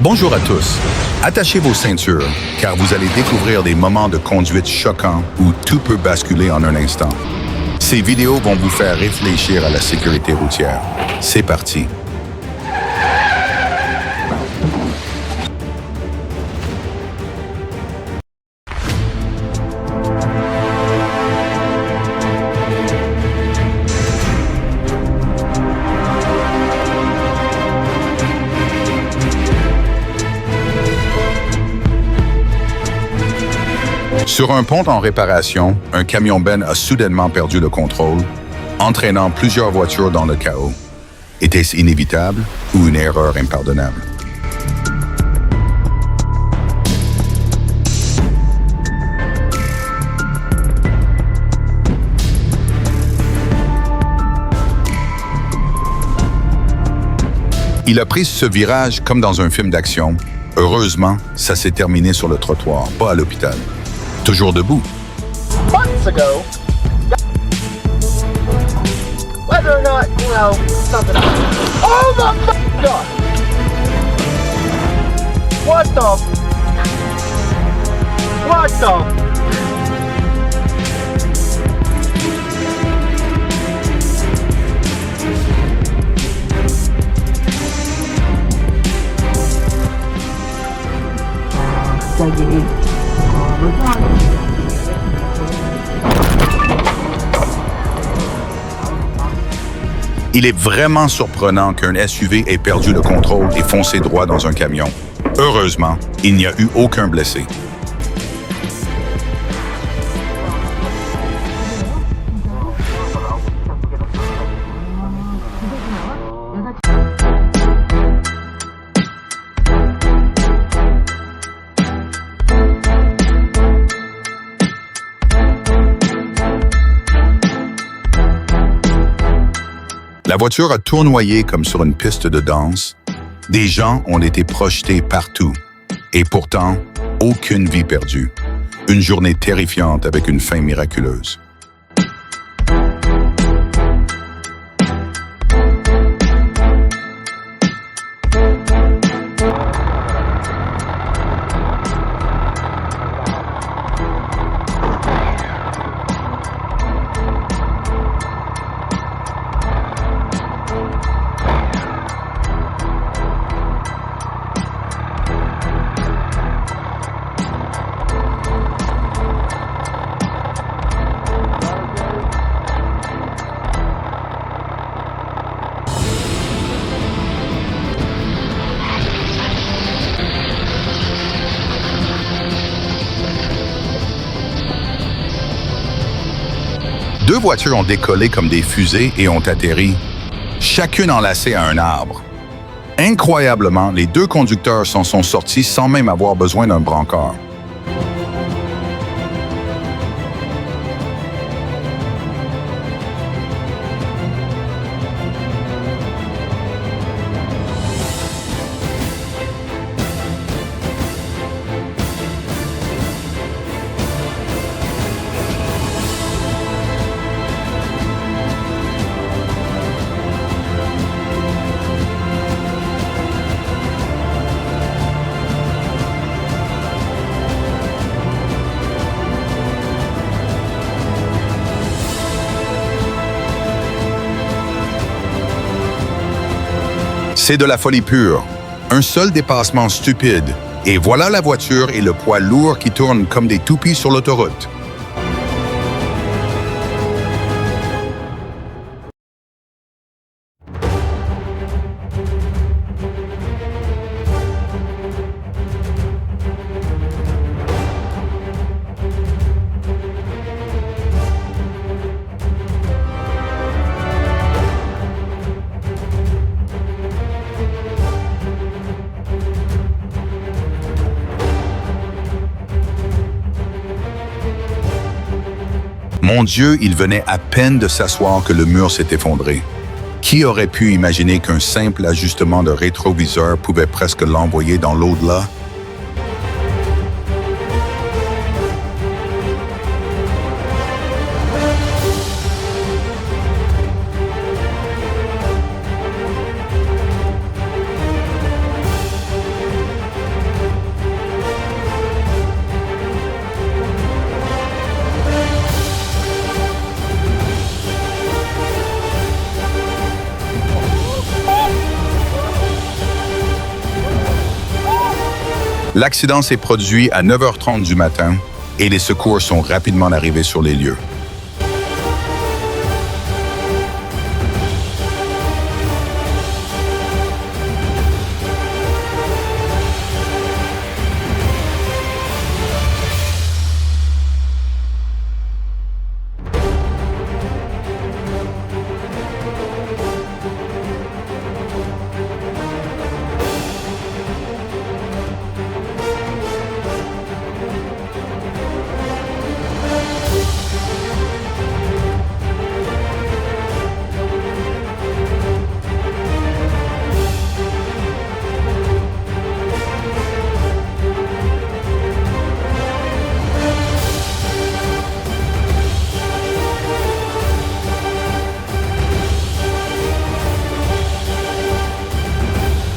Bonjour à tous. Attachez vos ceintures, car vous allez découvrir des moments de conduite choquants où tout peut basculer en un instant. Ces vidéos vont vous faire réfléchir à la sécurité routière. C'est parti. Sur un pont en réparation, un camion-ben a soudainement perdu le contrôle, entraînant plusieurs voitures dans le chaos. Était-ce inévitable ou une erreur impardonnable? Il a pris ce virage comme dans un film d'action. Heureusement, ça s'est terminé sur le trottoir, pas à l'hôpital. Toujours debout. Months ago, whether or not, something else. Oh my God! What the? What the? Il est vraiment surprenant qu'un SUV ait perdu le contrôle et foncé droit dans un camion. Heureusement, il n'y a eu aucun blessé. La voiture a tournoyé comme sur une piste de danse. Des gens ont été projetés partout. Et pourtant, aucune vie perdue. Une journée terrifiante avec une fin miraculeuse. Deux voitures ont décollé comme des fusées et ont atterri, chacune enlacée à un arbre. Incroyablement, les deux conducteurs s'en sont sortis sans même avoir besoin d'un brancard. C'est de la folie pure. Un seul dépassement stupide. Et voilà la voiture et le poids lourd qui tournent comme des toupies sur l'autoroute. Mon Dieu, il venait à peine de s'asseoir que le mur s'est effondré. Qui aurait pu imaginer qu'un simple ajustement de rétroviseur pouvait presque l'envoyer dans l'au-delà? L'accident s'est produit à 9h30 du matin et les secours sont rapidement arrivés sur les lieux.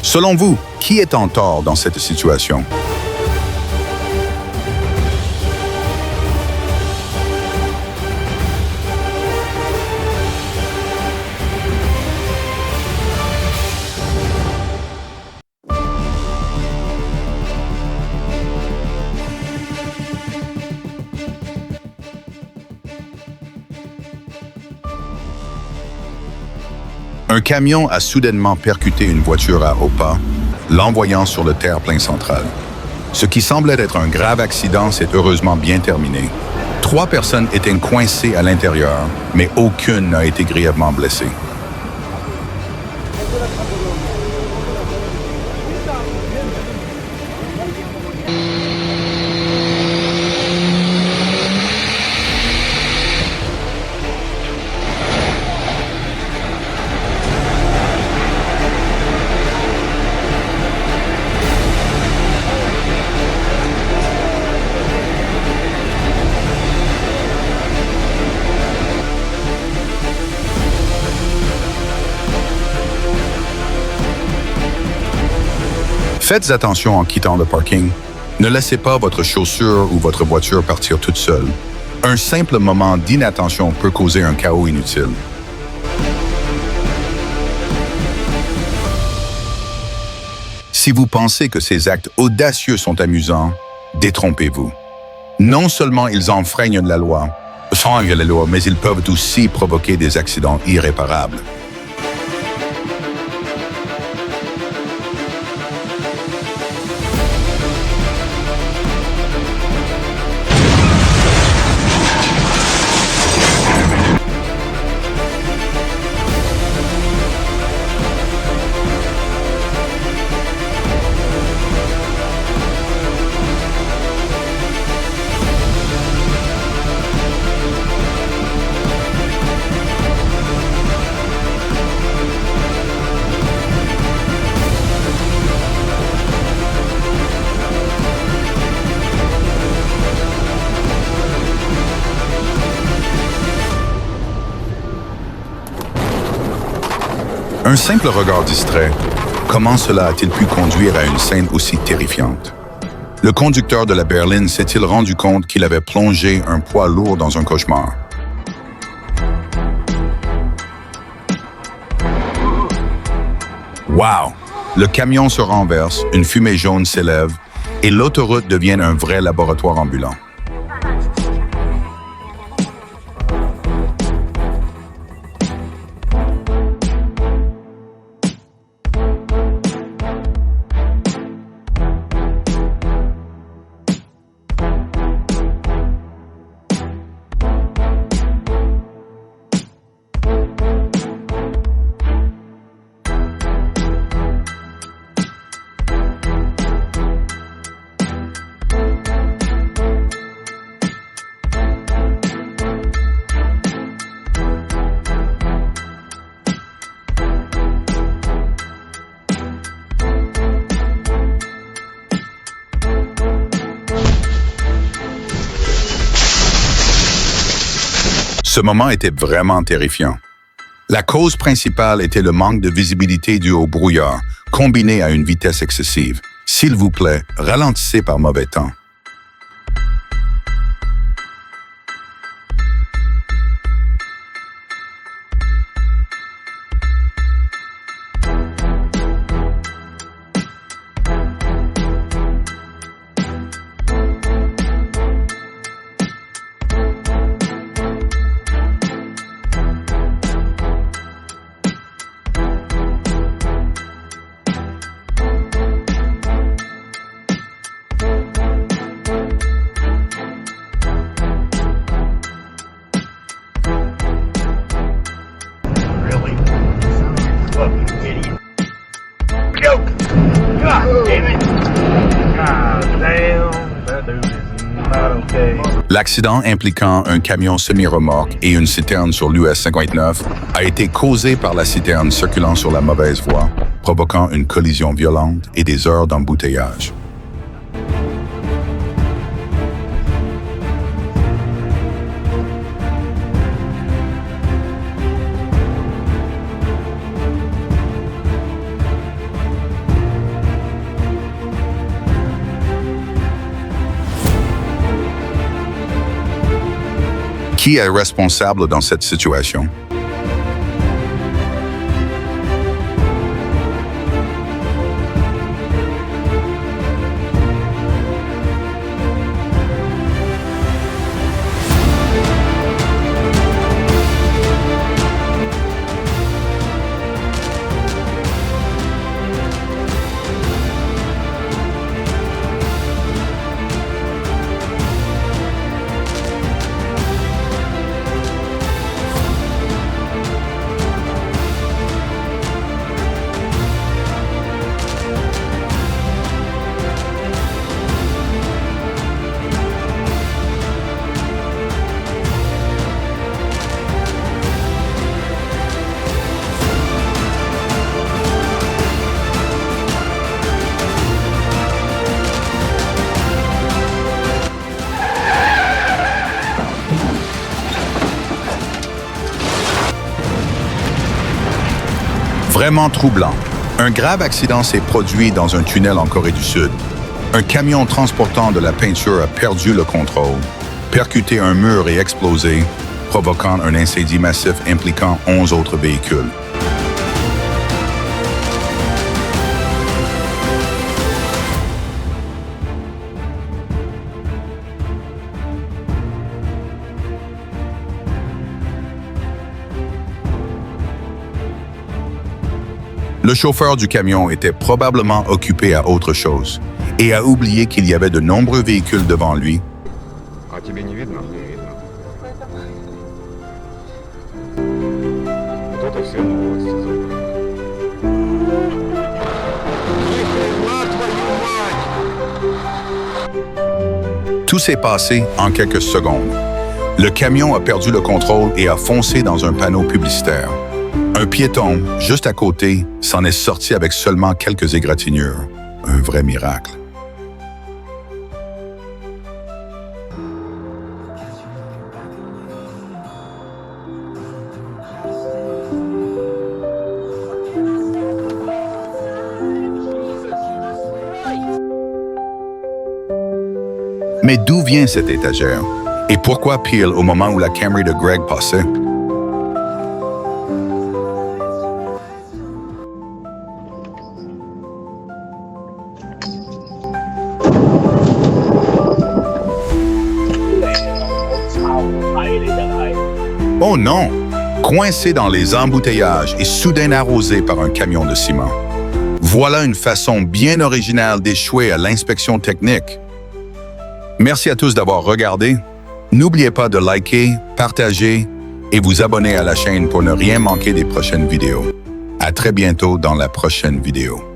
Selon vous, qui est en tort dans cette situation? Un camion a soudainement percuté une voiture à haut pas, l'envoyant sur le terre-plein central. Ce qui semblait être un grave accident s'est heureusement bien terminé. 3 personnes étaient coincées à l'intérieur, mais aucune n'a été grièvement blessée. Faites attention en quittant le parking. Ne laissez pas votre chaussure ou votre voiture partir toute seule. Un simple moment d'inattention peut causer un chaos inutile. Si vous pensez que ces actes audacieux sont amusants, détrompez-vous. Non seulement ils enfreignent la loi, mais ils peuvent aussi provoquer des accidents irréparables. Un simple regard distrait, comment cela a-t-il pu conduire à une scène aussi terrifiante? Le conducteur de la berline s'est-il rendu compte qu'il avait plongé un poids lourd dans un cauchemar? Wow! Le camion se renverse, une fumée jaune s'élève et l'autoroute devient un vrai laboratoire ambulant. Ce moment était vraiment terrifiant. La cause principale était le manque de visibilité dû au brouillard, combiné à une vitesse excessive. S'il vous plaît, ralentissez par mauvais temps. L'accident impliquant un camion semi-remorque et une citerne sur l'US 59 a été causé par la citerne circulant sur la mauvaise voie, provoquant une collision violente et des heures d'embouteillage. Qui est responsable dans cette situation? Vraiment troublant. Un grave accident s'est produit dans un tunnel en Corée du Sud. Un camion transportant de la peinture a perdu le contrôle, percuté un mur et explosé, provoquant un incendie massif impliquant 11 autres véhicules. Le chauffeur du camion était probablement occupé à autre chose et a oublié qu'il y avait de nombreux véhicules devant lui. Tout s'est passé en quelques secondes. Le camion a perdu le contrôle et a foncé dans un panneau publicitaire. Un piéton, juste à côté, s'en est sorti avec seulement quelques égratignures. Un vrai miracle. Mais d'où vient cette étagère? Et pourquoi pile au moment où la Camry de Greg passait? Oh non! Coincé dans les embouteillages et soudain arrosé par un camion de ciment. Voilà une façon bien originale d'échouer à l'inspection technique. Merci à tous d'avoir regardé. N'oubliez pas de liker, partager et vous abonner à la chaîne pour ne rien manquer des prochaines vidéos. À très bientôt dans la prochaine vidéo.